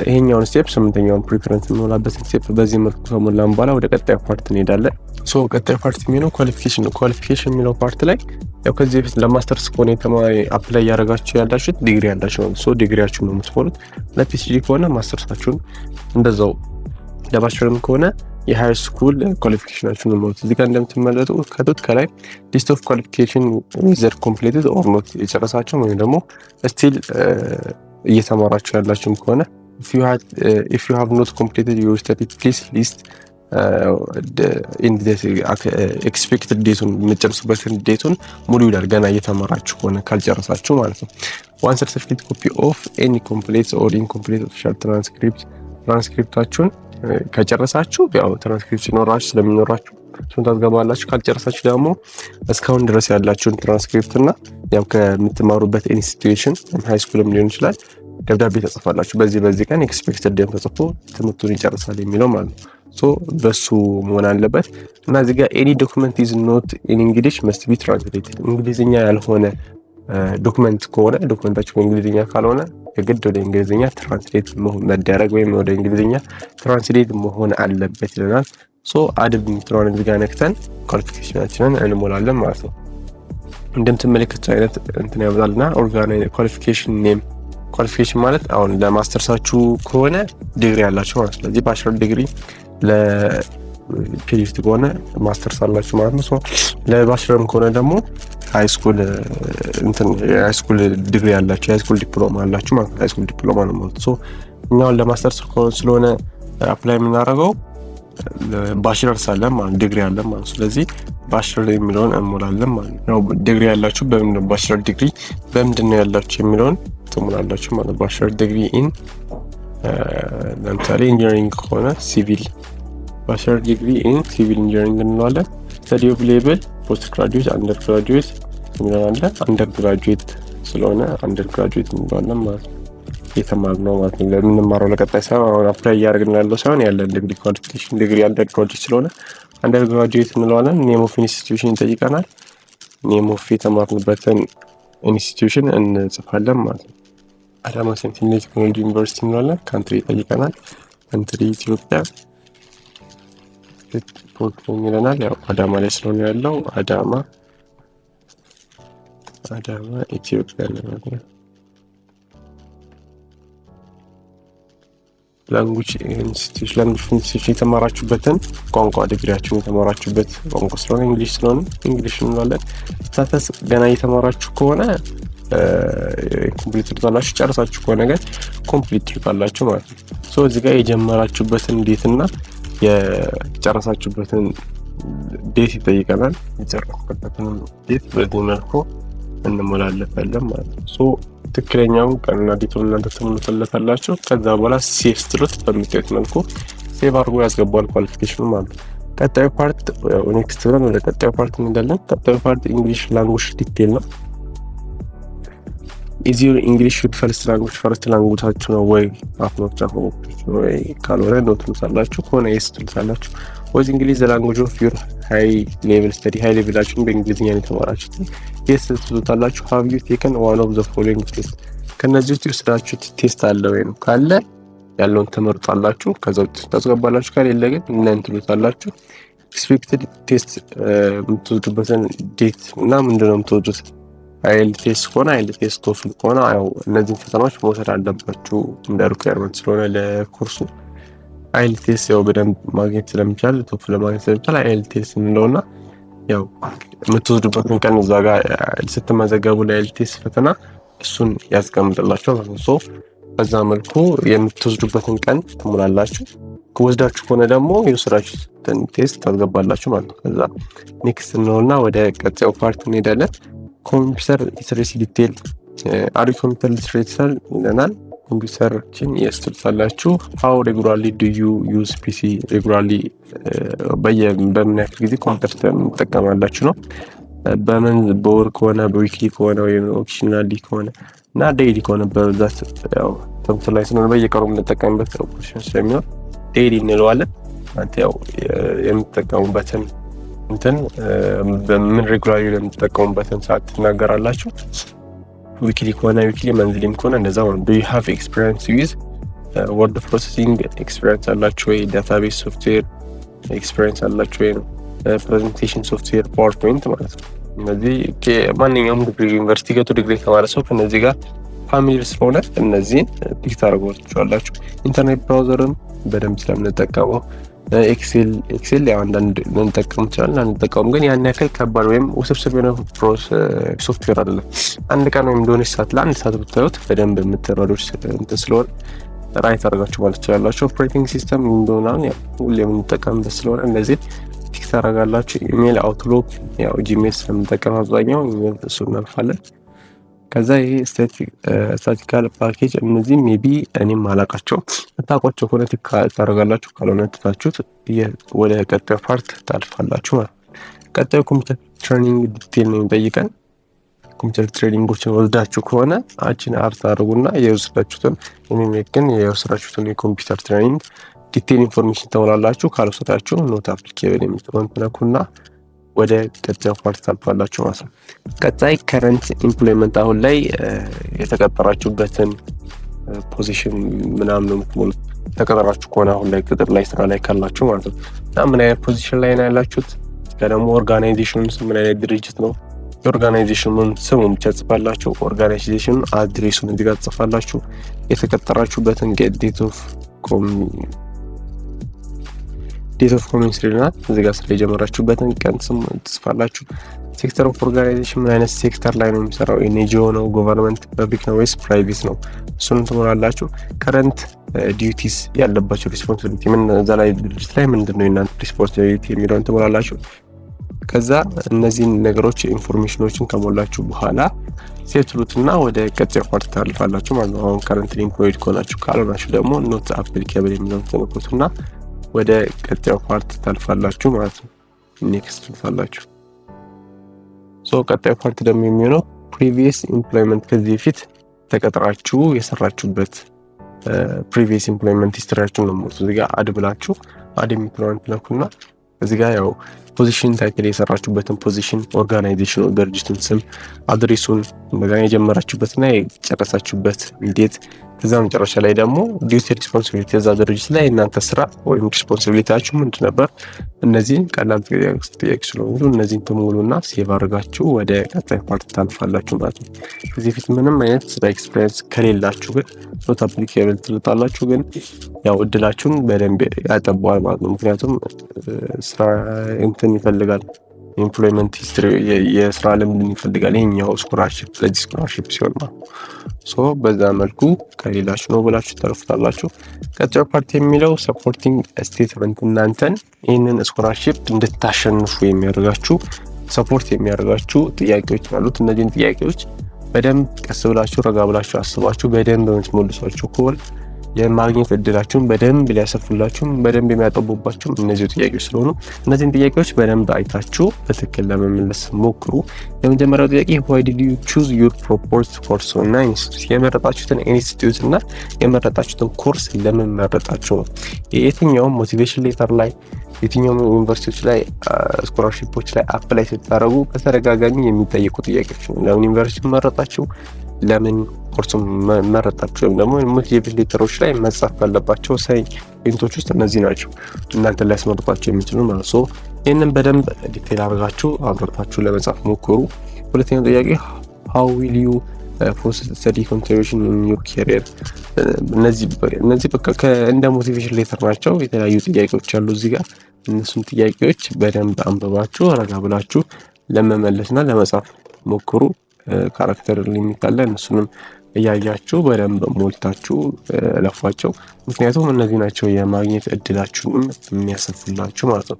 ይሄኛውን ስቴፕ ስምንተኛውን ፕሪፈረንስ የምንሞላበትን ስቴፕ በዚህ መልኩ ከሞላን በኋላ ወደ ቀጣዩ ፓርት እንሄዳለን። ሶ ቀጣዩ ፓርት የሚሆነው ኳሊፊኬሽን ነው። ኳሊፊኬሽን የሚለው ፓርት ላይ ያው ከዚህ በፊት ለማስተርስ ከሆነ የተማሪ አፕላይ ያደረጋችሁ ያላችሁት ዲግሪ ያላችሁ ነው። ሶ ዲግሪያችሁን ነው የምትሞሉት። ለፒኤችዲ ከሆነ ማስተርሳችሁን እንደዛው ለባችለርም ከሆነ የሃይ ስኩል ኳሊፊኬሽናችሁን ነው። እዚህ ጋር እንደምትመለከቱት ከላይ ሊስት ኦፍ ኳሊፊኬሽን ዊዘር ኮምፕሊትድ ኦር ኖት የጨረሳችሁ ወይም ደግሞ ስቲል እየተማራችሁ ያላችሁም ከሆነ if you have not completed your study please list in the expected date የምትጨርሱበትን ዴቱን ሙሉ ይላል። ገና እየተማራችሁ ከሆነ ካልጨረሳችሁ ማለት ነው። one certificate copy of any complete or incomplete official ትራንስክሪፕታችሁን ከጨረሳችሁ ያው ትራንስክሪፕት ሲኖራችሁ ስለሚኖራችሁ እሱን ታስገባላችሁ። ካልጨረሳችሁ ደግሞ እስካሁን ድረስ ያላችሁን ትራንስክሪፕት እና ያው ከምትማሩበት ኢንስቲትዩሽን ሃይ ስኩልም ሊሆን ይችላል ደብዳቤ ተጽፋላችሁ። በዚህ ቀን ኤክስፔክትድ ዴት ተጽፎ ትምህርቱን ይጨርሳል የሚለው ማለት ነው። ሶ በሱ መሆን አለበት እና እዚህ ጋር any document is not in English must be translated እንግሊዝኛ ያልሆነ ዶክመንት ከሆነ ዶክመንታችሁ በእንግሊዝኛ ካልሆነ የግድ ወደ እንግሊዝኛ ትራንስሌት መደረግ ወይም ወደ እንግሊዝኛ ትራንስሌት መሆን አለበት ይለናል። ሶ አድብ ምትለውን እዚህ ጋር ነክተን ኳሊፊኬሽናችንን እንሞላለን ማለት ነው። እንደምትመለከቱት አይነት እንትን ያመጣልና ኦርጋናይዝ ኳሊፊኬሽን ኔም ኳሊፊኬሽን ማለት አሁን ለማስተርሳችሁ ከሆነ ዲግሪ ያላችሁ ማለት ነው። ስለዚህ ባችለር ዲግሪ ለፒኤችዲ ከሆነ ማስተርስ አላችሁ ማለት ነው። ሶ ለባችለርም ከሆነ ደግሞ ሃይ ስኩል ሃይ ስኩል ዲግሪ ያላችሁ ሃይ ስኩል ዲፕሎማ አላችሁ ማለት ነው። ሃይ ስኩል ዲፕሎማ ነው ማለት ሶ እኛውን ለማስተርስ ስለሆነ አፕላይ የምናደርገው ባችለርስ አለ ማለት ዲግሪ አለ ማለት ስለዚህ ባችለር የሚለውን እንሞላለን ማለት ነው። ዲግሪ ያላችሁ በምን ባችለር ዲግሪ በምንድን ነው ያላችሁ የሚለውን ትሞላላችሁ ማለት ባችለር ዲግሪ ኢን ለምሳሌ ኢንጂነሪንግ ከሆነ ሲቪል ባችለር ዲግሪ ኢን ሲቪል ኢንጂነሪንግ እንለዋለን። ስተዲ ኦፍ ሌቭል ፖስት ግራጁዌት አንደር ግራጁዌት እንለዋለን። አንደር ግራጁዌት ስለሆነ አንደር ግራጁዌት እንለዋለን ማለት ነው። የተማርነው ማለት ነው ለምንማረው ለቀጣይ ሳይሆን አሁን አፕላይ እያደረግን ያለው ሳይሆን ያለን ዲግሪ ኳሊፊኬሽን ዲግሪ አንደር ግራጁዌት ስለሆነ አንደር ግራጁዌት እንለዋለን። ኔም ኦፍ ኢንስቲትዩሽን ይጠይቀናል። ኔም ኦፍ የተማርንበትን ኢንስቲትዩሽን እንጽፋለን ማለት ነው። አዳማ ሳይንስና ቴክኖሎጂ ዩኒቨርሲቲ እንለዋለን። ካንትሪ ይጠይቀናል። ካንትሪ ኢትዮጵያ ፖርትፎሊዮ ይለናል። ያው አዳማ ላይ ስለሆነ ያለው አዳማ ኢትዮጵያ ነው። ላንጉጅ ኢንስቲትዩሽን የተማራችሁበትን ቋንቋ ዲግሪያችሁን የተማራችሁበት ቋንቋ ስለሆነ እንግሊሽ ስለሆነ እንግሊሽ እንላለን። ስታተስ ገና እየተማራችሁ ከሆነ ኮምፕሊት ትሉታላችሁ። ጨርሳችሁ ከሆነ ግን ኮምፕሊት ትሉታላችሁ ማለት ነው። ሶ እዚህ ጋር የጀመራችሁበትን ዴት እና የጨረሳችሁበትን ዴት ይጠይቀናል። የጨረሳችሁበትን ዴት በዚህ መልኩ እንሞላለፋለን ማለት ነው። ሶ ትክክለኛውን ቀንና ዴቱን እናንተ ትሞሉታላችሁ። ከዛ በኋላ ሴቭ ስትሉት በምታዩት መልኩ ሴቭ አድርጎ ያስገባል ኳሊፊኬሽኑ ማለት ነው። ቀጣዩ ፓርት ኔክስት ብለን ወደ ቀጣዩ ፓርት እንሄዳለን። ቀጣዩ ፓርት እንግሊሽ ላንጉዌጅ ዲቴል ነው። ኢዝ ዩር እንግሊሽ ፈርስት ላንጉዌጃችሁ ነው ወይ አፍ መፍቻ ወይ ካልሆነ ኖት ትሉታላችሁ። ከሆነ የስ ትሉታላችሁ። ወዝ እንግሊዝ ላንጉዌጅ ኦፍ ዩር ሃይ ሌቭል ስተዲ ሃይ ሌቭላችሁን በእንግሊዝኛ ነው የተማራችሁት። የስ ትሉታላችሁ። ሃቭ ዩ ቴከን ዋን ኦፍ ዘ ፎሎዊንግ ቴስት ከነዚህ ውስጥ የወሰዳችሁት ቴስት አለ ወይ ነው። ካለ ያለውን ትመርጣላችሁ፣ ከዛ ውስጥ ታስገባላችሁ። ከሌለ ግን እናንተ ትሉታላችሁ። ኤክስፔክትድ ቴስት የምትወስዱበትን ዴት እና ምንድነው የምትወዱት? አይኤልቲኤስ ከሆነ አይኤልቲኤስ፣ ቶፍል ከሆነ ያው እነዚህን ፈተናዎች መውሰድ አለባችሁ እንደ ሪኳየርመንት ስለሆነ ለኮርሱ። አይኤልቲኤስ ያው በደንብ ማግኘት ስለሚቻል ቶፍል ማግኘት ስለሚቻል አይኤልቲኤስ እንለውና ያው የምትወስዱበትን ቀን እዛ ጋር ስትመዘገቡ ለአይኤልቲኤስ ፈተና እሱን ያስቀምጥላችሁ ማለት ነው። በዛ መልኩ የምትወስዱበትን ቀን ትሞላላችሁ። ከወስዳችሁ ከሆነ ደግሞ የወሰዳችሁትን ቴስት ታስገባላችሁ ማለት ነው። ከዛ ኔክስት ነውና ወደ ቀጣዩ ፓርት እንሄዳለን። ኮምፒውተር ሊትሬሲ ዲቴል አሪ ኮምፒውተር ሊትሬሲ ይለናል። ኮምፒውተርችን የስትልታላችሁ ሃው ሬጉላርሊ ዱ ዩ ዩዝ ፒሲ ሬጉላርሊ በምን ያክል ጊዜ ኮምፒውተር ትጠቀማላችሁ ነው። በምን በወር ከሆነ በዊክሊ ከሆነ ወይም ኦኬሽናሊ ከሆነ እና ዴይሊ ከሆነ በብዛት ያው ኮምፒውተር ላይ ስለሆነ በየቀኑ የምንጠቀምበት ኦፕሽን ስለሚሆን ዴይሊ እንለዋለን። አንተ ያው የምትጠቀሙበትን እንትን በምን ሬጉላርሊ የምትጠቀሙበትን ሰዓት ትናገራላችሁ። ዊክሊ ከሆነ ዊክሊ፣ መንዝሊም ከሆነ እንደዛው ነው። ዱ ዩ ሃቭ ኤክስፒሪየንስ ዊዝ ወርድ ፕሮሰሲንግ ኤክስፒሪየንስ አላችሁ ወይ? ዳታቤዝ ሶፍትዌር ኤክስፒሪየንስ አላችሁ ወይ ነው። ፕሬዘንቴሽን ሶፍትዌር ፓወርፖይንት ማለት ነው። እነዚህ ማንኛውም ዲግሪ ዩኒቨርሲቲ ገብቶ ዲግሪ የተማረ ሰው ከነዚህ ጋር ፋሚሊር ስለሆነ እነዚህን ፒክ ታደርጓቸዋላችሁ። ኢንተርኔት ብራውዘርም በደንብ ስለምንጠቀመው ኤክሴል ያው አንዳንድ ልንጠቀም እንችላለን፣ አንጠቀሙም። ግን ያን ያክል ከባድ ወይም ውስብስብ የሆነ ሶፍትዌር አይደለም። አንድ ቀን ወይም እንደሆነ ሰዓት ለአንድ ሰዓት ብታዩት በደንብ የምትረዱት እንትን ስለሆነ ራይት አድርጋችሁ ማለት ትችላላችሁ። ኦፕሬቲንግ ሲስተም እንደሆነ ያው ሁሌ የምንጠቀምበት ስለሆነ እነዚህ ቲክ ታደርጋላችሁ። ኢሜል፣ አውትሉክ ያው ጂሜል ስለምንጠቀም አብዛኛው ኢሜል እሱ እናልፋለን። ከዛ ይሄ ስታቲካል ፓኬጅ እነዚህ ሜቢ እኔም አላውቃቸው ታውቋቸው ከሆነ ቲክ ታደርጋላችሁ፣ ካልሆነ ትታችሁት ወደ ቀጣዩ ፓርት ታልፋላችሁ ማለት። ቀጣዩ ኮምፒውተር ትሬኒንግ ዲቴል ነው የሚጠይቀን። ኮምፒውተር ትሬኒንጎችን ወስዳችሁ ከሆነ አችን አርት አድርጉና የወሰዳችሁትን ግን የወሰዳችሁትን የኮምፒውተር ትሬኒንግ ዲቴል ኢንፎርሜሽን ተሞላላችሁ። ካልወሰዳችሁ ኖት አፕሊኬብል የሚለውን ትነኩና ወደ ቀጣዩ ፓርት ታልፋላችሁ ማለት ነው። ቀጣይ ከረንት ኢምፕሎይመንት አሁን ላይ የተቀጠራችሁበትን ፖዚሽን ምናምን ነው የምትሞሉት። ተቀጠራችሁ ከሆነ አሁን ላይ ቅጥር ላይ ስራ ላይ ካላችሁ ማለት ነው። እና ምን አይነት ፖዚሽን ላይ ነው ያላችሁት? ደግሞ ኦርጋናይዜሽኑ ምን አይነት ድርጅት ነው? የኦርጋናይዜሽኑን ስሙን ብቻ ጽፋላችሁ። ኦርጋናይዜሽኑ አድሬሱን እዚህ ጋር ጽፋላችሁ። የተቀጠራችሁበትን ዴት ኦፍ ኮሚንስ ይላል እዚህ ጋር ስለጀመራችሁበትን ቀን ስም ትጽፋላችሁ። ሴክተር ኦፍ ኦርጋናይዜሽን ምን አይነት ሴክተር ላይ ነው የሚሰራው? ኤንጂኦ ነው፣ ገቨርንመንት፣ ፐብሊክ ነው ወይስ ፕራይቬት ነው? እሱን ትሞላላችሁ። ከረንት ዲዩቲስ ያለባችሁ ሪስፖንሲቢሊቲ ምን እዛ ላይ ድርጅት ላይ ምንድነው የእናንተ ሪስፖንሲቢሊቲ የሚለውን ትሞላላችሁ። ከዛ እነዚህን ነገሮች ኢንፎርሜሽኖችን ከሞላችሁ በኋላ ሴቭ ትሉትና ወደ ቀጣዩ ፓርት ታልፋላችሁ ማለት ነው። አሁን ከረንት ኢምፕሎይድ ከሆናችሁ፣ ካልሆናችሁ ደግሞ ኖት አፕሊኬብል የሚለውን ትነኩትና ወደ ቀጣዩ ፓርት ታልፋላችሁ ማለት ነው። ኔክስት ትልፋላችሁ። ቀጣዩ ፓርት ደግሞ የሚሆነው ፕሪቪየስ ኢምፕሎይመንት ከዚህ በፊት ተቀጥራችሁ የሰራችሁበት ፕሪቪየስ ኢምፕሎይመንት ሂስትሪያችሁን ነው ማለት እዚህ ጋር አድ ብላችሁ አድ ኢምፕሎይመንት ነኩና እዚህ ጋር ያው ፖዚሽን ታይትል የሰራችሁበትን ፖዚሽን፣ ኦርጋናይዜሽኑ ድርጅቱን ስም፣ አድሬሱን፣ እንደገና የጀመራችሁበትና የጨረሳችሁበት ዴት፣ ከዛ መጨረሻ ላይ ደግሞ ዲዩቲ ሪስፖንሲቢሊቲ የዛ ድርጅት ላይ እናንተ ስራ ወይም ሪስፖንሲቢሊቲያችሁ ምንድን ነበር? እነዚህን ቀላል ጥያቄ ስለሆኑ እነዚህን ትሞሉና ሴቭ አድርጋችሁ ወደ ቀጣይ ፓርት ታልፋላችሁ ማለት ነው። ከዚህ ፊት ምንም አይነት ስራ ኤክስፒሪየንስ ከሌላችሁ ግን ኖት አፕሊኬብል ትልጣላችሁ። ግን ያው እድላችሁን በደንብ ያጠባዋል ማለት ነው። ምክንያቱም ስራ እንትን ይፈልጋል፣ ኢምፕሎይመንት ሂስትሪ የስራ ልምድ ይፈልጋል። ይሄኛው ስኮላርሺፕ ለዚህ ስኮላርሺፕ ሲሆን ማለት ነው። በዛ መልኩ ከሌላችሁ ነው ብላችሁ ተረፍታላችሁ። ቀጣዩ ፓርት የሚለው ሰፖርቲንግ ስቴትመንት እናንተን ይህንን ስኮላርሺፕ እንድታሸንፉ የሚያደርጋችሁ ሰፖርት የሚያደርጋችሁ ጥያቄዎች አሉት። እነዚህን ጥያቄዎች በደንብ ቀስ ብላችሁ ረጋ ብላችሁ አስባችሁ በደንብ የምትመልሷቸው ከሆነ የማግኘት እድላችሁን በደንብ ሊያሰፉላችሁ በደንብ የሚያጠቡባችሁ እነዚህ ጥያቄዎች ስለሆኑ እነዚህን ጥያቄዎች በደንብ አይታችሁ በትክክል ለመመለስ ሞክሩ። የመጀመሪያው ጥያቄ why did you choose your proposed course እና የመረጣችሁትን ኢንስቲትዩት እና የመረጣችሁትን ኮርስ ለምን መረጣችሁ ነው። የትኛውም ሞቲቬሽን ሌተር ላይ የትኛውም ዩኒቨርሲቲዎች ላይ ስኮላርሺፖች ላይ አፕላይ ስታደርጉ በተደጋጋሚ የሚጠየቁ ጥያቄዎች ነው። ለምን ዩኒቨርሲቲ መረጣችሁ፣ ለምን ኮርሱን መረጣችሁ፣ ወይም ደግሞ ሞቲቬሽን ሌተሮች ላይ መጻፍ ባለባቸው ፖይንቶች ውስጥ እነዚህ ናቸው እናንተ ላይ ያስመርጧችሁ የሚችሉ ማለት ነው። ይህንን በደንብ ዲቴል አድርጋችሁ አብራርታችሁ ለመጻፍ ሞክሩ። ሁለተኛው ጥያቄ how will you process study continuation in your career። እነዚህ በቃ እንደ ሞቲቬሽን ሌተር ናቸው። የተለያዩ ጥያቄዎች አሉ እዚህ ጋር። እነሱን ጥያቄዎች በደንብ አንብባችሁ ረጋ ብላችሁ ለመመለስና ለመጻፍ ሞክሩ። ካራክተር ሊሚት አለ፣ እነሱንም እያያችሁ በደንብ ሞልታችሁ ለፏቸው። ምክንያቱም እነዚህ ናቸው የማግኘት እድላችሁን የሚያሰፉላችሁ ማለት ነው።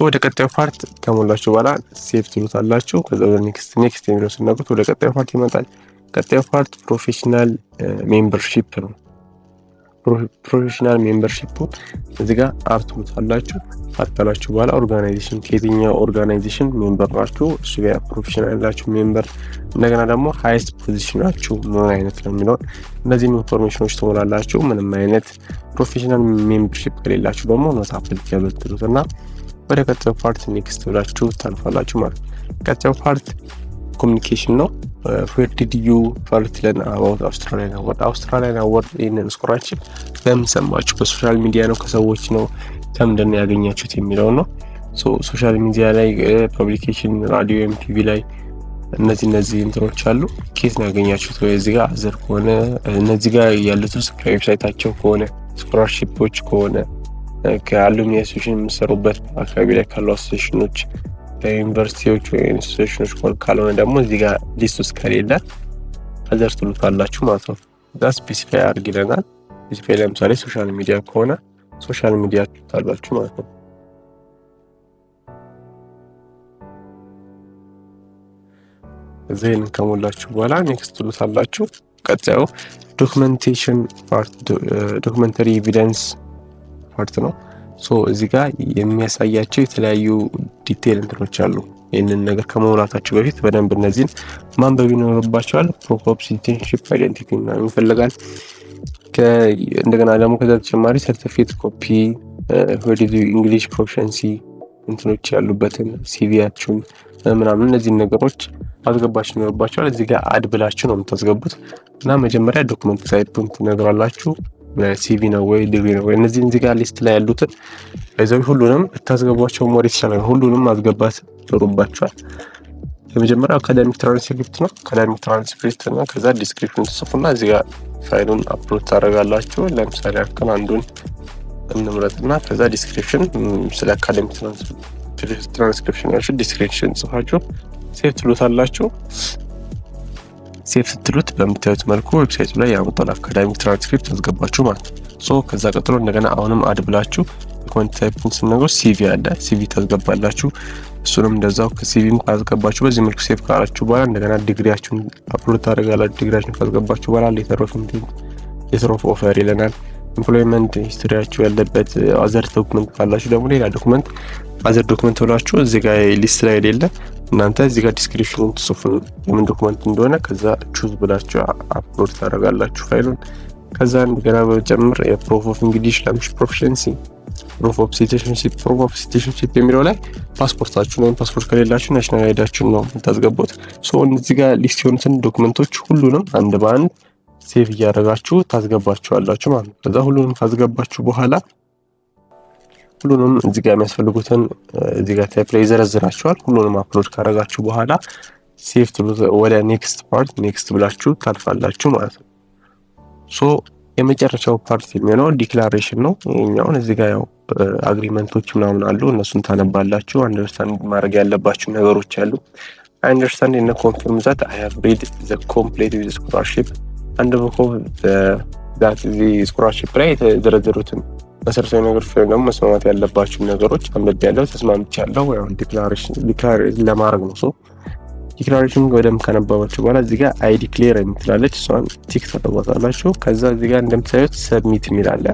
ወደ ቀጣዩ ፓርት ከሞላችሁ በኋላ ሴቭ ትሉታላችሁ። ከዛ ወደ ኔክስት የሚለው ስናገሩት ወደ ቀጣዩ ፓርት ይመጣል። ቀጣዩ ፓርት ፕሮፌሽናል ሜምበርሺፕ ነው። ፕሮፌሽናል ሜምበርሺፕ እዚህ ጋር ትሉታላችሁ። አጣላችሁ በኋላ ኦርጋናይዜሽን ከየትኛው ኦርጋናይዜሽን ሜምበር ናችሁ፣ እሱ ጋር ፕሮፌሽናል ያላችሁ ሜምበር፣ እንደገና ደግሞ ሃይስት ፖዚሽናችሁ ምን አይነት ነው የሚለው እነዚህን ኢንፎርሜሽኖች ትሞላላችሁ። ምንም አይነት ፕሮፌሽናል ሜምበርሺፕ ከሌላችሁ ደግሞ ኖት አፕሊኬብል ትሉትና ወደ ቀጣዩ ፓርት ኔክስት ብላችሁ ታልፋላችሁ ማለት ነው። ቀጣዩ ፓርት ኮሚኒኬሽን ነው። where did you first learn about Australian Award? Australian Award ይህንን ስኮላርሺፕ በምን ሰማችሁ? በሶሻል ሚዲያ ነው፣ ከሰዎች ነው፣ ከምንድን ነው ያገኛችሁት የሚለው ነው። ሶሻል ሚዲያ ላይ ፐብሊኬሽን፣ ራዲዮ፣ ኤምቲቪ ላይ እነዚህ እንትኖች አሉ። ኬት ነው ያገኛችሁት? ወይ እዚህ ጋር አዘር ከሆነ እነዚህ ጋር ያሉት ዌብሳይታቸው ከሆነ ስኮላርሺፖች ከሆነ ከአሉሚኒ አሶሲዬሽን የምሰሩበት አካባቢ ላይ ካሉ አሶሲዬሽኖች ከዩኒቨርሲቲዎች ወይ ኢንስቲትዩሽኖች ካልሆነ ደግሞ እዚህ ጋር ሊስት ውስጥ ከሌለ አዘር ትሉታላችሁ ማለት ነው። ዳ ስፔሲፋይ አድርግ ይለናል። ስፔሲፋይ ለምሳሌ ሶሻል ሚዲያ ከሆነ ሶሻል ሚዲያ ትሉታላችሁ ማለት ነው። እዚህን ከሞላችሁ በኋላ ኔክስት ትሉታላችሁ። ቀጣዩ ዶክመንቴሽን ፓርት ዶክመንተሪ ኤቪደንስ ፓርት ነው። እዚህ ጋር የሚያሳያቸው የተለያዩ ዲቴይል እንትኖች አሉ። ይህንን ነገር ከመሙላታችሁ በፊት በደንብ እነዚህን ማንበብ ይኖርባቸዋል። ፕሩፍ ኦፍ ሲቲዝንሺፕ አይደንቲቲ ምናምን ይፈልጋል። እንደገና ደግሞ ከዛ ተጨማሪ ሰርቲፊኬት ኮፒ፣ እንግሊሽ ፕሮፊሸንሲ እንትኖች ያሉበትን ሲቪያችሁን ምናምን እነዚህን ነገሮች ማስገባችሁ ይኖርባቸዋል። እዚህ ጋር አድ ብላችሁ ነው የምታስገቡት እና መጀመሪያ ዶክመንት ታይፑን ትነግራላችሁ። ሲቪ ነው ወይ ዲግሪ ነው ወይ እነዚህን እዚህ ጋር ሊስት ላይ ያሉትን በዛው ሁሉንም ታስገቧቸው። ሞር ይችላል ሁሉንም ማስገባት ይኖርባችኋል። የመጀመሪያው አካዳሚክ ትራንስክሪፕት ነው። አካዳሚክ ትራንስክሪፕት እና ከዛ ዲስክሪፕሽን ትጽፉና እዚህ ጋር ፋይሉን አፕሎድ ታደርጋላችሁ። ለምሳሌ አፍከን አንዱን እንምረጥና ከዛ ዲስክሪፕሽን ስለ አካዳሚክ ትራንስክሪፕሽን ያልሽ ዲስክሪፕሽን ጽፋችሁ ሴቭ ትሉታላችሁ። ሴቭ ስትሉት በምታዩት መልኩ ዌብሳይቱ ላይ ያመጣል። አካዳሚክ ትራንስክሪፕት አስገባችሁ ማለት ነው። ከዛ ቀጥሎ እንደገና አሁንም አድ ብላችሁ ኮንት ታይፕን ስንነግረው ሲቪ አለ፣ ሲቪ ታስገባላችሁ። እሱንም እንደዛው ከሲቪም ካስገባችሁ በዚህ መልኩ ሴቭ ካላችሁ በኋላ እንደገና ዲግሪያችሁን አፕሎድ ታደርጋላችሁ። ዲግሪያችሁን ካስገባችሁ በኋላ ሌተር ኦፍ ኦፈር ይለናል። ኢምፕሎይመንት ሂስትሪያችሁ ያለበት አዘር ዶክመንት ካላችሁ ደግሞ ሌላ ዶክመንት አዘር ዶክመንት ብላችሁ እዚህ ጋር ሊስት ላይ አይደለ እናንተ እዚህ ጋር ዲስክሪፕሽኑን ትጽፉ የምን ዶክመንት እንደሆነ ከዛ ቹዝ ብላችሁ አፕሎድ ታደርጋላችሁ ፋይሉን። ከዛ እንደገና በመጨመር የፕሩፍ ኦፍ እንግሊሽ ላንጉዌጅ ፕሮፊሸንሲ፣ ፕሩፍ ኦፍ ሲቲዝንሺፕ የሚለው ላይ ፓስፖርታችሁን ወይም ፓስፖርት ከሌላችሁ ናሽናል አይዲያችሁን ነው የምታስገቡት። እዚህ ጋር ሊስት የሆኑትን ዶክመንቶች ሁሉንም አንድ በአንድ ሴቭ እያደረጋችሁ ታስገባችኋላችሁ ማለት ነው። ከዛ ሁሉንም ካስገባችሁ በኋላ ሁሉንም እዚህ ጋር የሚያስፈልጉትን እዚህ ጋር ታይፕ ላይ ይዘረዝራችኋል። ሁሉንም አፕሎድ ካደረጋችሁ በኋላ ሴቭ ትሉት ወደ ኔክስት ፓርት ኔክስት ብላችሁ ታልፋላችሁ ማለት ነው። የመጨረሻው ፓርት የሚሆነው ዲክላሬሽን ነው። ይሄኛውን እዚህ ጋር ያው አግሪመንቶች ምናምን አሉ፣ እነሱን ታነባላችሁ። አንደርስታንድ ማድረግ ያለባችሁ ነገሮች አሉ። አይ አንደርስታንድ እና ኮንፊርም ዛት አይ ሃቭ ሪድ ዘ ኮምፕሊት ዊዝ ስኮላርሺፕ አንድ በኮ ዛት ዚ ስኮላርሺፕ ላይ የተደረደሩትን መሰረታዊ ነገሮች ወይም ደግሞ መስማማት ያለባችሁ ነገሮች አንብቤያለሁ፣ ተስማምቻለሁ። ያው ዲክላሬሽን ለማድረግ ነው። ዲክላሬሽን ወደም ከነበባችሁ በኋላ እዚህ ጋር አይ ዲክሌር የምትላለች እሷን ቲክ ታደርጓታላችሁ። ከዛ እዚህ ጋር እንደምታዩት ሰብሚት የሚላለ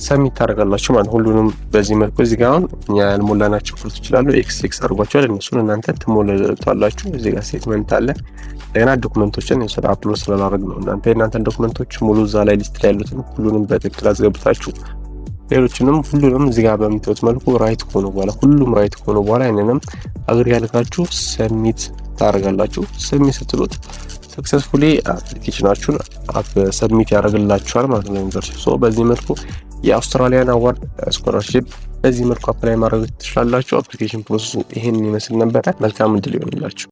ሰብሚት ታደርጋላችሁ ማለት ሁሉንም በዚህ መልኩ። እዚህ ጋር አሁን እኛ ያልሞላናቸው ፎርት ይችላሉ ኤክስ አድርጓቸዋል እነሱን እናንተ ትሞላላችሁ። እዚህ ጋር ስቴትመንት አለ። እንደገና ዶክመንቶችን ስለ አፕሎድ ስላላረግ ነው እናንተን ዶክመንቶች ሙሉ እዛ ላይ ሊስት ላይ ያሉትን ሁሉንም በትክክል አስገብታችሁ ሌሎችንም ሁሉንም እዚህ ጋር በምታዩት መልኩ ራይት ከሆኑ በኋላ ሁሉም ራይት ከሆኑ በኋላ አይነንም አግሪ ያልካችሁ ሰብሚት ታደርጋላችሁ። ሰብሚት ስትሉት ሰክሰስፉሊ አፕሊኬሽናችሁን ሰብሚት ያደርግላችኋል ማለት ነው ዩኒቨርሲቲ። ሶ በዚህ መልኩ የአውስትራሊያን አዋርድ ስኮላርሺፕ በዚህ መልኩ አፕላይ ማድረግ ትችላላችሁ። አፕሊኬሽን ፕሮሰሱ ይሄን ይመስል ነበር። መልካም እድል ይሆንላችሁ።